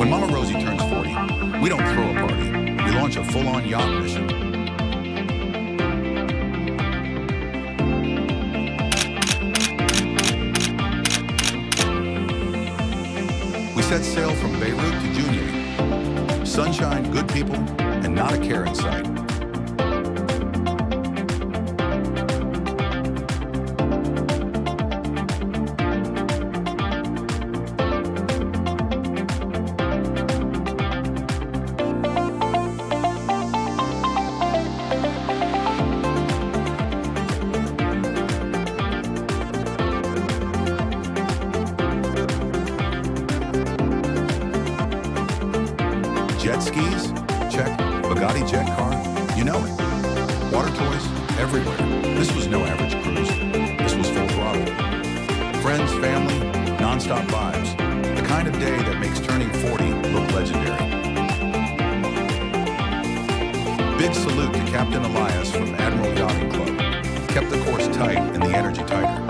When Mama Rosie turns 40, we don't throw a party. We launch a full-on yacht mission. We set sail from Beirut to Jounieh. Sunshine, good people, and not a care in sight. Jet skis? Check. Bugatti jet car? You know it. Water toys? Everywhere. This was no average cruise. This was full throttle. Friends, family, non-stop vibes. The kind of day that makes turning 40 look legendary. Big salute to Captain Elias from Admiral Yachting Club. Kept the course tight and the energy tighter.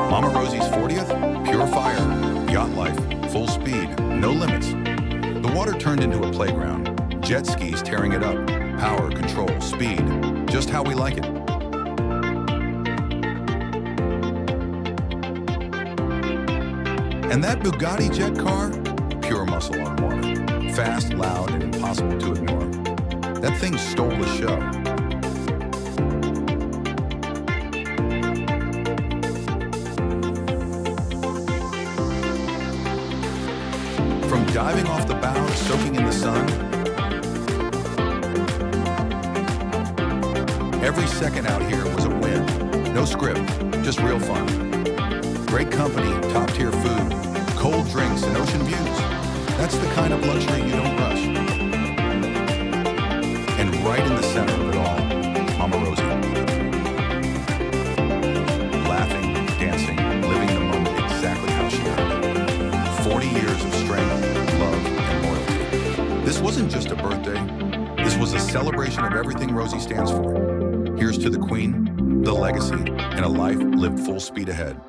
Mama Rosie's 40th? Pure fire. Yacht life. Full speed. No limits. The water turned into a playground. Jet skis tearing it up. Power, control, speed. Just how we like it. And that Bugatti jet car? Pure muscle on water. Fast, loud, and impossible to ignore. That thing stole the show. From diving off the bow to soaking in the sun, every second out here was a win. No script, just real fun. Great company, top-tier food, cold drinks, and ocean views. That's the kind of luxury you don't rush. And right in the center of it all, Mama Rosie. Laughing, dancing, living the moment exactly how she earned it. 40 years of strength, love, and loyalty. This wasn't just a birthday. This was a celebration of everything Rosie stands for. Here's to the Queen, the legacy, and a life lived full speed ahead.